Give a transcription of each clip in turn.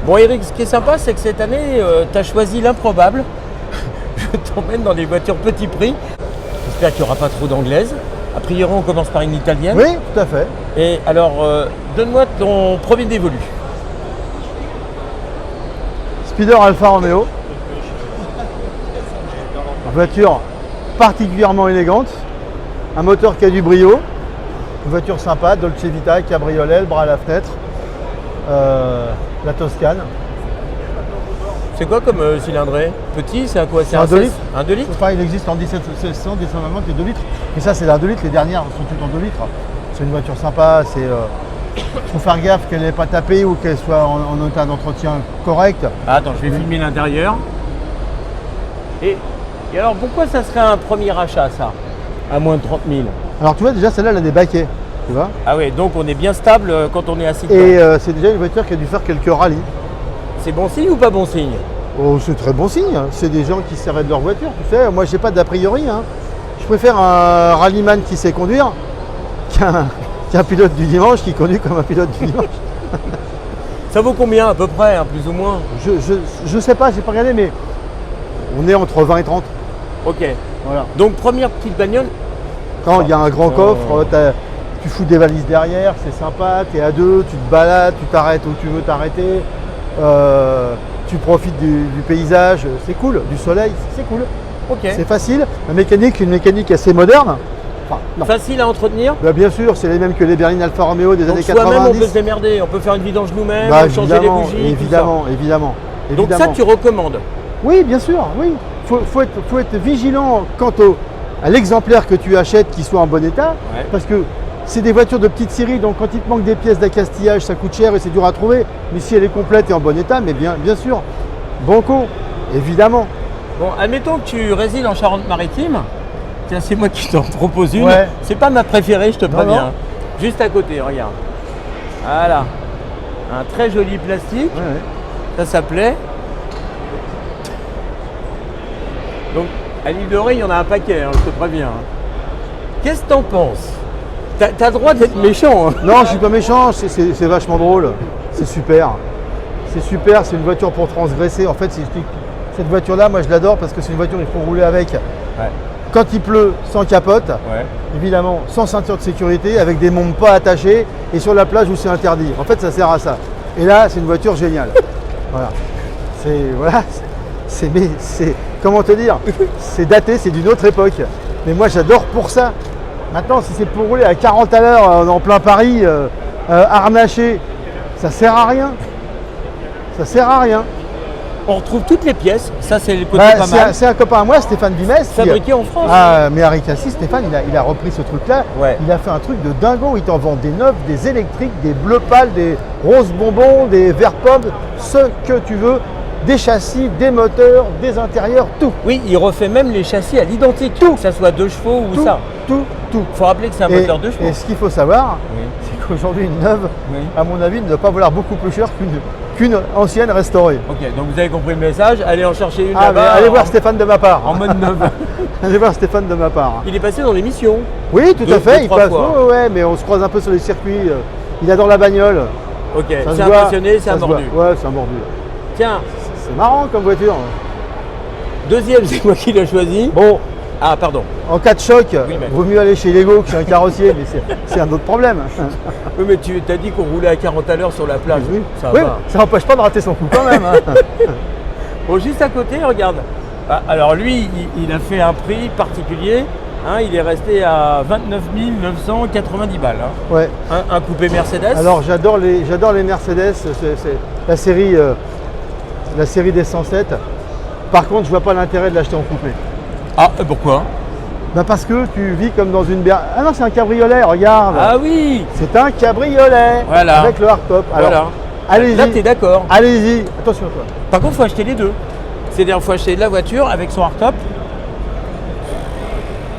Bon Eric, ce qui est sympa, c'est que cette année, tu as choisi l'improbable. Je t'emmène dans des voitures petit prix. J'espère qu'il n'y aura pas trop d'anglaises. A priori, on commence par une italienne. Oui, tout à fait. Et alors, donne-moi ton premier dévolu. Spider Alfa Romeo. Voiture particulièrement élégante. Un moteur qui a du brio. Une voiture sympa, Dolce Vita, cabriolet, le bras à la fenêtre. La Toscane. C'est quoi comme cylindrée? Petit, c'est un quoi? C'est un 2 16? litres. Un 2 litres? Enfin, il existe en 1700, 1790 et 2 litres. Mais ça, c'est un 2 litres. Les dernières sont toutes en 2 litres. C'est une voiture sympa. Il faut faire gaffe qu'elle n'ait pas tapé ou qu'elle soit en état d'entretien correct. Attends, je vais filmer l'intérieur. Et alors, pourquoi ça serait un premier achat, ça? À moins de 30 000? Alors, tu vois, déjà, celle-là, elle a des baquets. Tu vois. Ah oui, donc on est bien stable quand on est assis dedans. Et c'est déjà une voiture qui a dû faire quelques rallyes. C'est bon signe ou pas bon signe? Oh, c'est très bon signe. C'est des gens qui servaient de leur voiture, tu sais. Moi, j'ai pas d'a priori. Hein. Je préfère un rallyman qui sait conduire qu'un pilote du dimanche qui conduit comme un pilote du dimanche. Ça vaut combien à peu près, hein, plus ou moins? Je sais pas, j'ai pas regardé, mais on est entre 20 et 30. Ok. Voilà. Donc première petite bagnole. Quand il y a un grand coffre, tu fous des valises derrière, c'est sympa, tu es à deux, tu te balades, tu t'arrêtes où tu veux t'arrêter, tu profites du paysage, c'est cool, du soleil, c'est cool. Ok. C'est facile. La mécanique, une mécanique assez moderne. Enfin, non. Facile à entretenir. Bah, bien sûr, c'est les mêmes que les berlines Alfa Romeo des Donc années soi-même 90. on peut se démerder, on peut faire une vidange nous-mêmes, Bah, changer les bougies. évidemment. Donc ça tu recommandes? Oui, bien sûr, oui. Faut être vigilant quant à l'exemplaire que tu achètes qui soit en bon état, Ouais. parce que c'est des voitures de petite série, donc quand il te manque des pièces d'accastillage, ça coûte cher et c'est dur à trouver. Mais si elle est complète et en bon état, mais bien sûr, banco, évidemment. Bon, admettons que tu résides en Charente-Maritime. Tiens, c'est moi qui t'en propose une. Ouais. C'est pas ma préférée, je te préviens. non. Juste à côté, regarde. Voilà. Un très joli plastique. Ouais. Ça s'appelait. Donc, à l'île de Ré, il y en a un paquet, hein, je te préviens. Qu'est-ce que t'en penses? T'as le droit d'être méchant. Hein. Non, je suis pas méchant, c'est vachement drôle. C'est super. C'est super, c'est une voiture pour transgresser. En fait, cette voiture-là, moi je l'adore parce que c'est une voiture qu'il faut rouler avec. Ouais. Quand il pleut, sans capote, Ouais. évidemment, sans ceinture de sécurité, avec des mômes pas attachés et sur la plage où c'est interdit. En fait, ça sert à ça. Et là, c'est une voiture géniale. Voilà. Comment te dire? C'est daté, c'est d'une autre époque. Mais moi, j'adore pour ça. Maintenant, si c'est pour rouler à 40 à l'heure en plein Paris, harnaché, ça sert à rien. Ça sert à rien. On retrouve toutes les pièces. Ça, c'est le côté Bah, pas mal. c'est un copain à moi, Stéphane Vimès. Fabriqué en France. Ah, mais Harry Cassis, Stéphane, il a repris ce truc-là. Ouais. Il a fait un truc de dingo. Il t'en vend des neufs, des électriques, des bleus pâles, des roses bonbons, des verts pommes, ce que tu veux. Des châssis, des moteurs, des intérieurs, tout. Oui, il refait même les châssis à l'identique. Que ça soit 2 chevaux ou ça. Tout. Il faut rappeler que c'est un moteur 2 chevaux. Et ce qu'il faut savoir, Oui. c'est qu'aujourd'hui, une neuve, Oui. à mon avis, ne doit pas valoir beaucoup plus cher qu'une ancienne restaurée. Ok, donc vous avez compris le message. Allez en chercher une Ah, mais là-bas. allez voir Stéphane de ma part. En mode neuve. Allez voir Stéphane de ma part. Il est passé dans l'émission. Oui, tout Deux- à fait. deux, Il trois passe. fois. Ouais, mais on se croise un peu sur les circuits. Il adore la bagnole. Ok, Ça c'est se voit, impressionné, c'est ça un se voit. mordu. Ouais, c'est un mordu. Tiens, C'est marrant comme voiture. deuxième, c'est moi qui l'ai choisi. Bon, Ah, pardon. en cas de choc, Oui, mais- vaut mieux aller chez Lego que chez un carrossier, mais c'est un autre problème. Oui, mais tu t'as dit qu'on roulait à 40 à l'heure sur la plage. Oui, Ça oui, va. ça n'empêche pas de rater son coup quand même. Hein. Bon, juste à côté, regarde. Ah, alors lui, il a fait un prix particulier. Hein, il est resté à 29 990 balles. Hein. Ouais. Un coupé Mercedes. Alors j'adore les Mercedes, c'est la série des 107. Par contre, je vois pas l'intérêt de l'acheter en coupé. Ah, pourquoi? Bah parce que tu vis comme dans une berge. Ah non, c'est un cabriolet, regarde. Ah oui. C'est un cabriolet Voilà. avec le hardtop. Alors, Voilà. allez-y. Là, t'es d'accord. Allez-y. Attention à toi. Par contre, il faut acheter les deux. C'est-à-dire, il faut acheter la voiture avec son hardtop.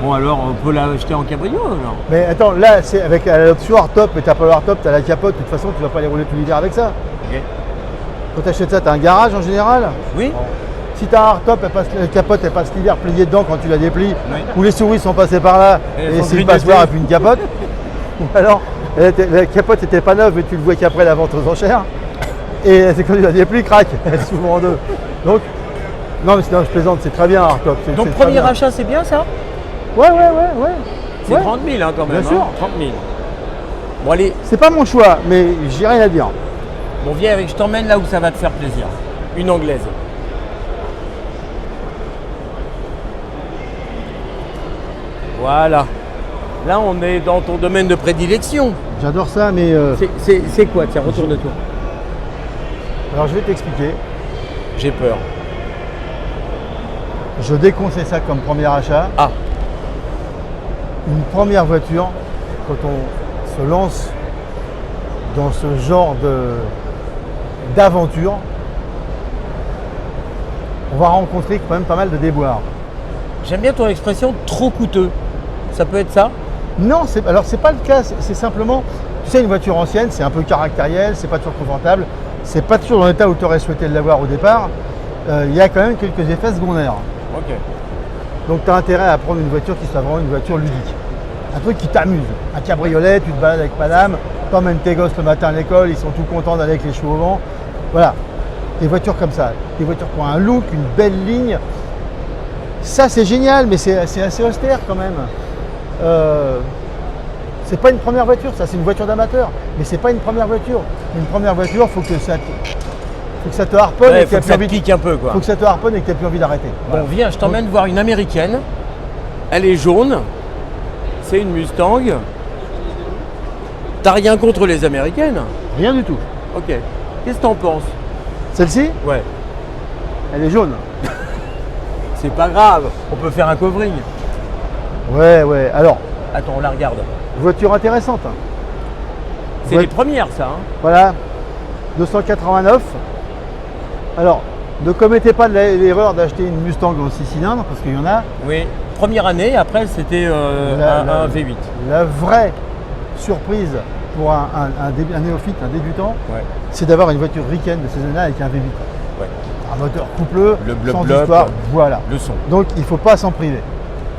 Bon, alors, on peut l'acheter en cabriolet alors. Mais attends, là, c'est avec l'option hardtop, mais t'as pas le hardtop, t'as la capote. De toute façon, tu vas pas aller rouler tout l'hiver avec ça. Ok. Quand tu achètes ça, t'as un garage en général. Oui. Si tu as un hardtop, la capote, elle passe l'hiver pliée dedans quand tu la déplies, Oui. ou les souris sont passées par là, Elles et sont c'est une grignotées. passoire et puis une capote. Ou alors, la capote n'était pas neuve, mais tu le vois qu'après la vente aux enchères. Et elle s'est conduite à des plis, crac, elle s'ouvre en deux. Donc, non mais sinon je plaisante, c'est très bien hardtop. Donc premier achat, c'est bien ça? Ouais. C'est Ouais. 30 000 hein, quand même. Bien sûr. 30 000. Bon allez, C'est pas mon choix, mais j'ai rien à dire. bon viens avec, je t'emmène là où ça va te faire plaisir. Une anglaise. Voilà. Là on est dans ton domaine de prédilection. J'adore ça, mais C'est quoi? Tiens, retourne-toi. alors je vais t'expliquer. J'ai peur. Je déconseille ça comme premier achat. Ah, Une première voiture, quand on se lance dans ce genre d'aventure, on va rencontrer quand même pas mal de déboires. j'aime bien ton expression trop coûteux. Ça peut être ça? Non, alors c'est pas le cas, c'est simplement, tu sais, une voiture ancienne, c'est un peu caractériel, c'est pas toujours confortable, c'est pas toujours dans l'état où tu aurais souhaité l'avoir au départ. Il y a quand même quelques effets secondaires. Ok. Donc tu as intérêt à prendre une voiture qui soit vraiment une voiture ludique. Un truc qui t'amuse. Un cabriolet, tu te balades avec madame, t'emmènes tes gosses le matin à l'école, ils sont tout contents d'aller avec les cheveux au vent. Voilà. Des voitures comme ça. Des voitures qui ont un look, une belle ligne. Ça c'est génial, mais c'est assez austère quand même. C'est pas une première voiture, ça c'est une voiture d'amateur. Mais c'est pas une première voiture. Une première voiture, faut que ça te harponne Ouais, et que faut tu que ça aies plus envie. pique un peu quoi. Faut que ça te harponne et que tu n'aies plus envie d'arrêter. Bon, viens, je t'emmène voir une américaine. Elle est jaune. C'est une Mustang. T'as rien contre les américaines? Rien du tout. Ok. Qu'est-ce que t'en penses? Celle-ci, Ouais. elle est jaune. C'est pas grave. On peut faire un covering. Ouais. Alors, Attends, on la regarde. voiture intéressante. C'est Ouais. les premières, ça. Hein. Voilà, 289. Alors, ne commettez pas l'erreur d'acheter une Mustang en 6 cylindres, parce qu'il y en a. Oui. Première année, après, c'était un V8. La vraie surprise pour un néophyte, un débutant, Ouais. c'est d'avoir une voiture ricaine de ces années avec un V8. Ouais. Un moteur coupleux, Le blop sans blop, histoire, voilà. Le son. Donc, il ne faut pas s'en priver.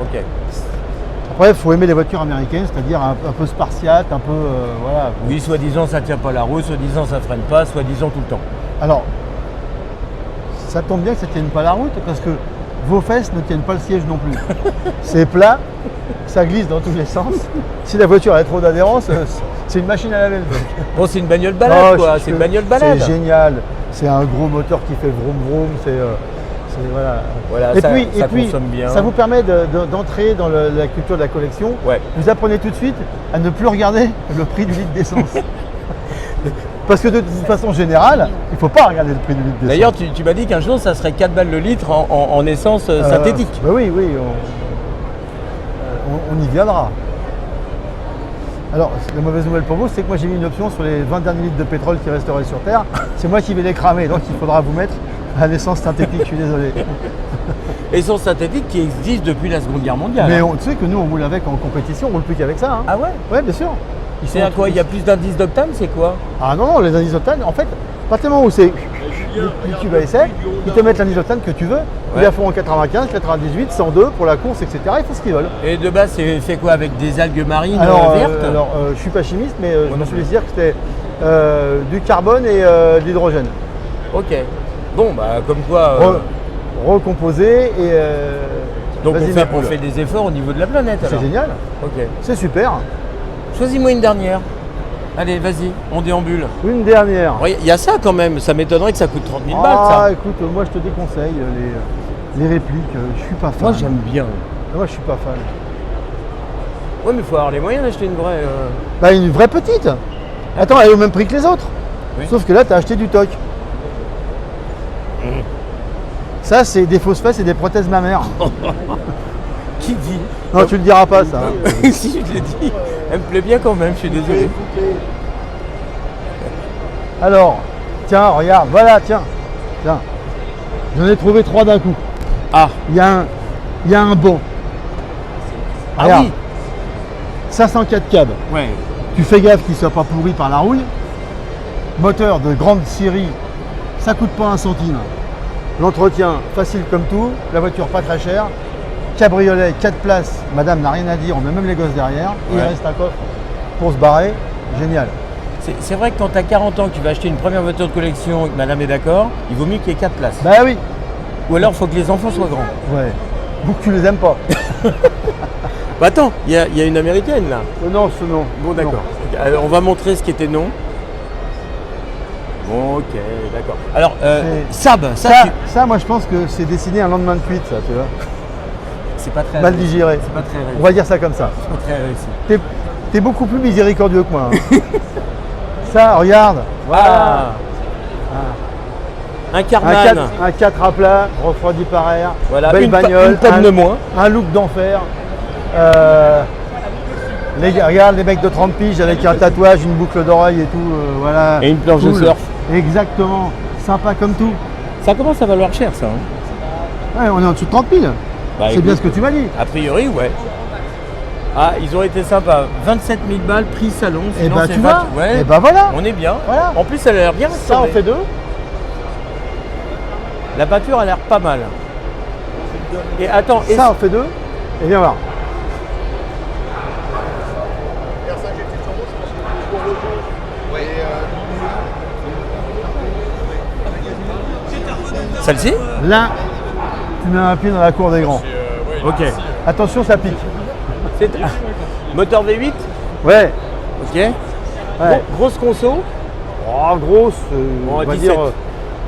Ok. Après, il faut aimer les voitures américaines, c'est-à-dire un peu spartiates, un peu, voilà. Oui, soi-disant, ça tient pas la route, soi-disant, ça freine pas, soi-disant, tout le temps. Alors, ça tombe bien que ça ne tienne pas la route parce que vos fesses ne tiennent pas le siège non plus. C'est plat, ça glisse dans tous les sens. Si la voiture a trop d'adhérence, c'est une machine à laver. Bon, c'est une bagnole balade, quoi. C'est une bagnole balade. C'est génial. C'est un gros moteur qui fait vroom vroom. Voilà. Voilà, Et ça puis, consomme bien. ça vous permet d'entrer dans la culture de la collection. Ouais. Vous apprenez tout de suite à ne plus regarder le prix du litre d'essence. Parce que de toute façon générale, il ne faut pas regarder le prix du litre d'essence. D'ailleurs, tu m'as dit qu'un jour, ça serait 4 balles le litre en essence synthétique. Bah oui, on y viendra. Alors, la mauvaise nouvelle pour vous, c'est que moi j'ai mis une option sur les 20 derniers litres de pétrole qui resteraient sur Terre. C'est moi qui vais les cramer, donc il faudra vous mettre à l'essence synthétique, je suis désolé. Essence synthétique qui existe depuis la Seconde Guerre mondiale. Mais hein. tu sais que nous on roule avec en compétition, on roule plus qu'avec ça. Hein. Ah ouais? Ouais, bien sûr. C'est à quoi? Il y a plus d'indices d'octane, c'est quoi? Ah non, les indices d'octane, en fait, pas tellement où c'est le tube à essai, ils te mettent l'indice d'octane que tu veux. Ils la font en 95, 98, 102 pour la course, etc. Ils font ce qu'ils veulent. Et de base, c'est fait quoi? Avec des algues marines vertes? Je suis pas chimiste, mais je me non suis plus. laissé dire que c'était du carbone et de l'hydrogène. Ok. Bon, bah, comme quoi. Recomposé et. Donc, vas-y, on fait des efforts au niveau de la planète. C'est alors. génial, Ok. c'est super. Choisis-moi une dernière. Allez, vas-y, on déambule. Une dernière. Il y a ça quand même, ça m'étonnerait que ça coûte 30 000 balles, Ah, ça. écoute, moi je te déconseille les répliques. Je suis pas fan. Moi, j'aime bien. Moi, je suis pas fan. Ouais, mais il faut avoir les moyens d'acheter une vraie. Bah, une vraie petite. Attends, elle est au même prix que les autres. Oui. Sauf que là, tu as acheté du toc. Ça, c'est des fausses fesses et des prothèses mammaires. Qui dit? Non, tu le diras pas, ça. Si, je l'ai dit. Elle me plaît bien quand même, je suis désolé. Alors, tiens, regarde, voilà, tiens. J'en ai trouvé 3 d'un coup. Ah, Il y a un banc. ah Regarde. oui. 504 cabs. Ouais. Tu fais gaffe qu'il ne soit pas pourri par la rouille. Moteur de grande série, ça coûte pas un centime. L'entretien, facile comme tout. La voiture, pas très chère. Cabriolet, 4 places. Madame n'a rien à dire, on met même les gosses derrière. Il Ouais. reste un coffre pour se barrer. Génial. C'est vrai que quand tu as 40 ans, que tu vas acheter une première voiture de collection et que madame est d'accord, il vaut mieux qu'il y ait 4 places. Bah oui. Ou alors, il faut que les enfants soient grands. Ouais. Ou que tu les aimes pas. Bah attends, il y a une américaine là. Non, ce non. Bon, d'accord. Alors, on va montrer ce qui était non. Bon, ok, d'accord. Alors, Saab, Ça, moi je pense que c'est dessiné un lendemain de cuite, ça, tu vois. c'est pas très Mal réussi. digéré. C'est pas très réussi. On va dire ça comme ça. C'est pas très réussi. T'es beaucoup plus miséricordieux que moi. Hein. Ça, regarde. Voilà. Un Carman. Un 4 à plat, refroidi par air. Voilà, belle bagnole. une tonne de moins. Un look d'enfer. Regarde les mecs de 30 piges avec un tatouage, une boucle d'oreille et tout. Voilà. Et une planche de Cool. surf. Exactement. Sympa comme tout. Ça commence à valoir cher, ça. Hein. Ouais, on est en dessous de 30 000. Bah, C'est écoute, bien ce que tu m'as dit. A priori, ouais. Ah, ils ont été sympas. 27 000 balles, prix salon. Et Sinon, bah c'est tu 20. vois. Ouais. Et bah voilà. On est bien. Voilà. En plus, elle a l'air bien. Ça, on restaurée. fait 2. La peinture a l'air pas mal. Et attends, Ça, on fait 2. Et viens voir. celle-ci? Là, tu mets un pied dans la cour des grands. Ok. Attention, ça pique. C'est moteur V8? Ouais. Ok. Ouais. Grosse conso? Oh, grosse, Bon, on va 17. dire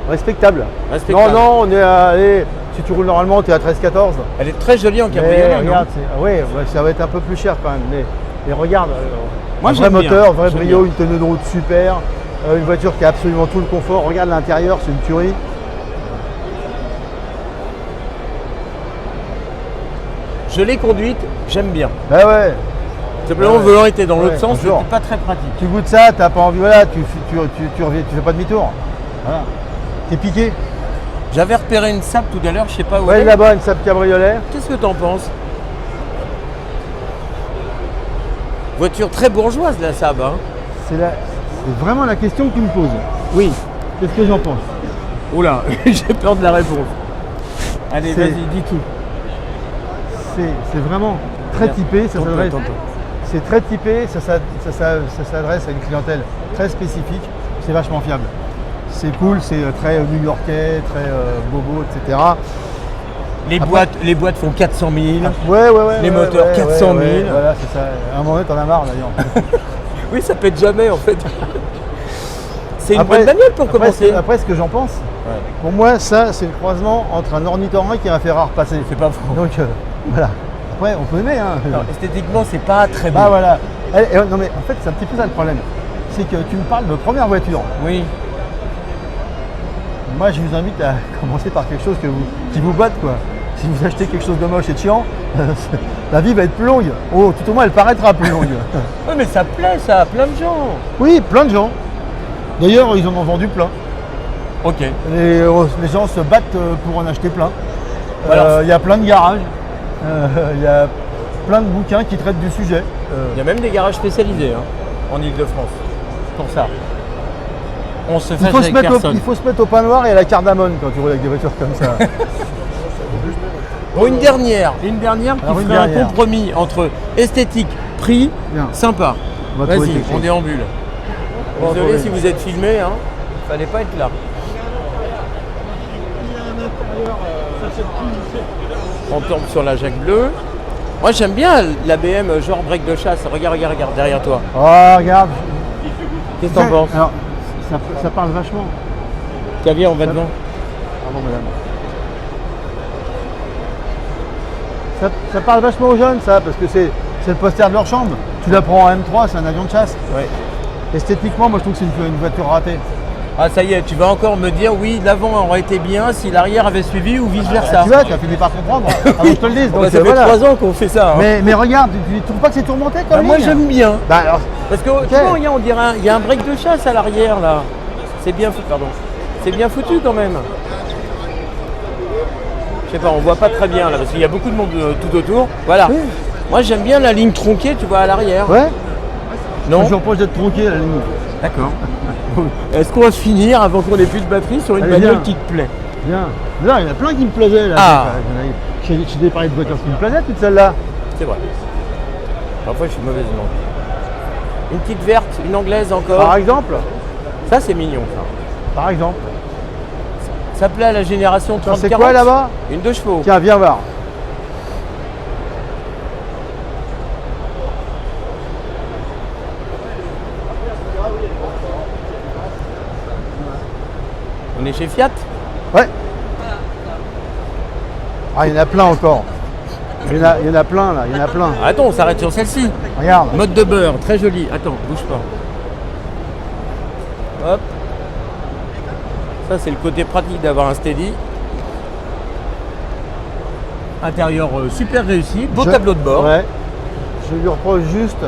respectable. Respectable. Non, on est à. Allez, si tu roules normalement, tu es à 13-14. Elle est très jolie en Mais cabriolet. regarde, ouais, ça va être un peu plus cher quand même. Mais regarde, Moi, un vrai j'aime bien. moteur, vrai J'aime brio, bien. une tenue de route super, une voiture qui a absolument tout le confort. Regarde l'intérieur, c'est une tuerie. Je l'ai conduite, j'aime bien. Bah ouais, Simplement, Ouais. le volant était dans Ouais, l'autre sens, toujours. c'était pas très pratique. tu goûtes ça, t'as pas envie, voilà, tu reviens, tu fais pas demi-tour. Voilà. T'es piqué. J'avais repéré une Saab tout à l'heure, je sais pas où Ouais, elle est. là-bas, une Saab cabriolet. Qu'est-ce que t'en penses? Voiture très bourgeoise, la Saab. Hein. C'est vraiment la question que tu me poses. Oui. Qu'est-ce que j'en pense? Oula, j'ai peur de la réponse. Allez, C'est- vas-y, dis tout. C'est vraiment très typé, ça Tente-toi, s'adresse. tente-toi. C'est très typé, ça s'adresse à une clientèle très spécifique, c'est vachement fiable. C'est cool, c'est très new-yorkais, très bobo, etc. Les boîtes font 400 000. Ouais. Les moteurs, 400 000. Voilà, c'est ça. À un moment donné, t'en as marre d'ailleurs. Oui, ça pète jamais en fait. C'est une Après- bonne bagnole pour commencer. Après, ce que j'en pense, pour moi, ça, c'est le croisement entre un ornithorynque et un fer à repasser. C'est pas faux. Donc, voilà. Après, on peut aimer, hein. Non, esthétiquement, c'est pas très beau. Bah voilà. Non mais en fait c'est un petit peu ça le problème. C'est que tu me parles de première voiture. Oui. Moi je vous invite à commencer par quelque chose qui vous batte quoi. Si vous achetez quelque chose de moche et de chiant, la vie va être plus longue. Oh, tout au moins elle paraîtra plus longue. Oui, mais ça plaît, ça, à plein de gens. Oui, plein de gens. D'ailleurs ils en ont vendu plein. Ok. Les gens se battent pour en acheter plein. Alors, Il y a plein de garages. Il y a plein de bouquins qui traitent du sujet. Il y a même des garages spécialisés hein, en Ile-de-France pour ça. On se fâche avec personne. il faut se mettre au pain noir et à la cardamone quand tu roules avec des voitures comme ça. Bon, une dernière qui Alors, une ferait un dernière. compromis entre esthétique, prix, Bien. sympa. On va trouver Vas-y, quelque on chose. déambule. On va Désolé trouver. si vous êtes filmé, hein. Fallait pas être là. On tombe sur la Jacques bleue. Moi j'aime bien la BM genre break de chasse. Regarde derrière toi. Oh, regarde. Qu'est-ce que t'en penses? Alors, ça parle vachement. Tiens, viens, on va devant. Pardon, madame. Ça parle vachement aux jeunes, ça, parce que c'est le poster de leur chambre. Tu la prends en M3, c'est un avion de chasse. Ouais. Esthétiquement, moi, je trouve que c'est une voiture ratée. Ah ça y est, tu vas encore me dire oui, l'avant aurait été bien si l'arrière avait suivi ou vice versa. Tu vois, tu as fini par comprendre. Avant que je te le dise. Donc, ça fait voilà. 3 ans qu'on fait ça. Hein. Mais regarde, tu trouves pas que c'est tourmenté comme Bah, moi ligne j'aime bien. Bah, alors, Parce que tu vois, regarde, on dirait il y a un break de chasse à l'arrière là. C'est bien foutu, pardon. C'est bien foutu quand même. Je sais pas, on voit pas très bien là parce qu'il y a beaucoup de monde tout autour. Voilà. Oui. Moi j'aime bien la ligne tronquée, tu vois, à l'arrière. ouais. Non. Je reproche d'être tronqué à la limite. D'accord. Est-ce qu'on va finir avant qu'on ait plus de batterie sur une Allez, bagnole viens. qui te plaît? Bien. Là, il y en a plein qui me plaisaient. Là. Ah. J'ai des parlé de voitures qui me plaisaient, toutes celles-là. C'est vrai. Parfois je suis mauvaise langue. Une petite verte, une anglaise encore. Par exemple. Ça, c'est mignon, ça. Par exemple. Ça plaît à la génération 30-40. C'est quoi là-bas? Une 2 chevaux. Tiens, viens voir. On est chez Fiat. Ouais. Ah, il y en a plein encore. Il y en a plein là, il y en a plein. Attends, on s'arrête sur celle-ci. Regarde. Mode de beurre, très joli. Attends, bouge pas. Hop. Ça, c'est le côté pratique d'avoir un steady. Intérieur super réussi, beau tableau de bord. Ouais. Je lui reproche juste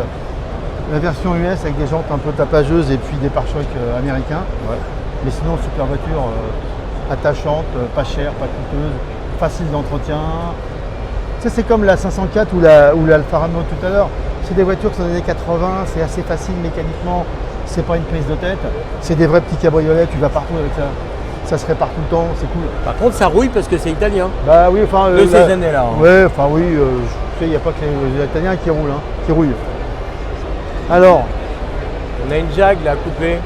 la version US avec des jantes un peu tapageuses et puis des pare-chocs américains. Ouais. Mais sinon, super voiture attachante, pas chère, pas coûteuse, facile d'entretien. Tu sais, c'est comme la 504 ou l'Alfa Romeo tout à l'heure. C'est des voitures qui sont des années 80, c'est assez facile mécaniquement, c'est pas une prise de tête. C'est des vrais petits cabriolets, tu vas partout avec ça. Ça se répare tout le temps, c'est cool. Par contre, ça rouille parce que c'est italien. Bah oui, enfin. De ces années-là. Hein. Ouais, enfin oui, tu sais, il n'y a pas que les Italiens qui roulent, qui rouillent. Alors. On a une Jag là coupée.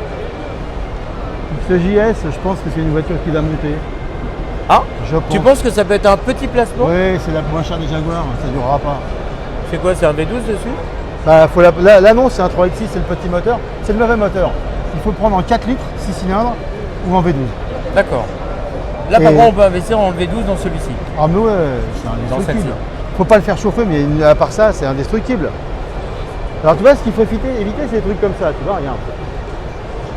Ce JS, je pense que c'est une voiture qui va monter. Ah, tu penses que ça peut être un petit placement? Oui, c'est la moins chère des Jaguars, ça ne durera pas. C'est quoi, c'est un V12 dessus? Bah, là non, c'est un 3X6, c'est le petit moteur. C'est le mauvais moteur. Il faut le prendre en 4 litres, 6 cylindres ou en V12. D'accord. Là, par contre, on peut investir en V12 dans celui-ci. Ah, mais ouais, c'est indestructible. Faut pas le faire chauffer, mais à part ça, c'est indestructible. Alors, tu vois, ce qu'il faut éviter, c'est des trucs comme ça, tu vois, regarde.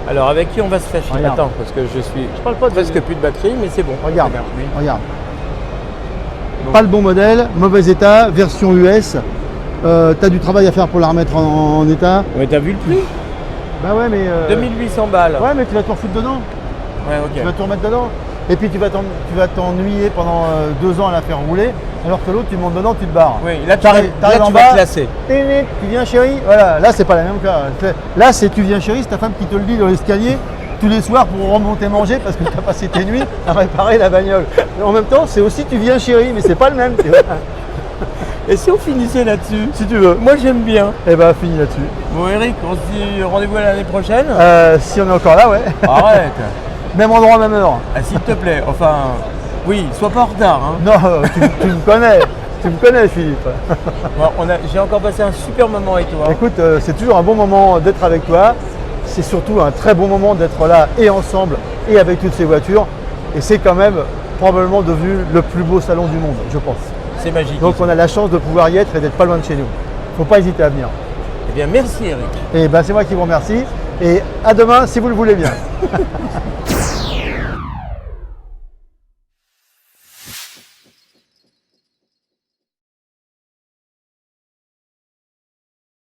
Alors, avec qui on va se fâcher? Regarde. Attends, parce que je parle pas presque plus de batterie, mais c'est bon. Regarde, Oui. regarde. Donc. Pas le bon modèle, mauvais état, version US. T'as du travail à faire pour la remettre en état. Ouais, t'as vu le prix? Bah ouais, mais. 2800 balles. Ouais, mais tu vas t'en foutre dedans. Ouais, ok. Tu vas tout remettre dedans. Et puis tu vas t'ennuyer pendant 2 ans à la faire rouler, alors que l'autre, tu montes dedans, tu te barres. Oui, là, tu en vas bas, classer. Tu viens chérie, voilà, là c'est pas la même cas. Là c'est tu viens chérie, c'est ta femme qui te le dit dans l'escalier tous les soirs pour remonter manger parce que tu as passé tes nuits à réparer la bagnole. Et en même temps, c'est aussi tu viens chérie, mais c'est pas le même. Tu vois. Et si on finissait là-dessus? Si tu veux. Moi j'aime bien. Eh ben finis là-dessus. Bon Eric, on se dit rendez-vous à l'année prochaine. Si on est encore là, ouais. Arrête. Même endroit, même heure. Ah, s'il te plaît, enfin, oui, sois pas en retard. Hein. Non, tu me connais. Tu me connais, Philippe. Bon, j'ai encore passé un super moment avec toi. Écoute, c'est toujours un bon moment d'être avec toi. C'est surtout un très bon moment d'être là et ensemble et avec toutes ces voitures. Et c'est quand même probablement devenu le plus beau salon du monde, je pense. C'est magique. Donc on a la chance de pouvoir y être et d'être pas loin de chez nous. Faut pas hésiter à venir. Eh bien, merci Eric. Et ben c'est moi qui vous remercie. Et à demain si vous le voulez bien.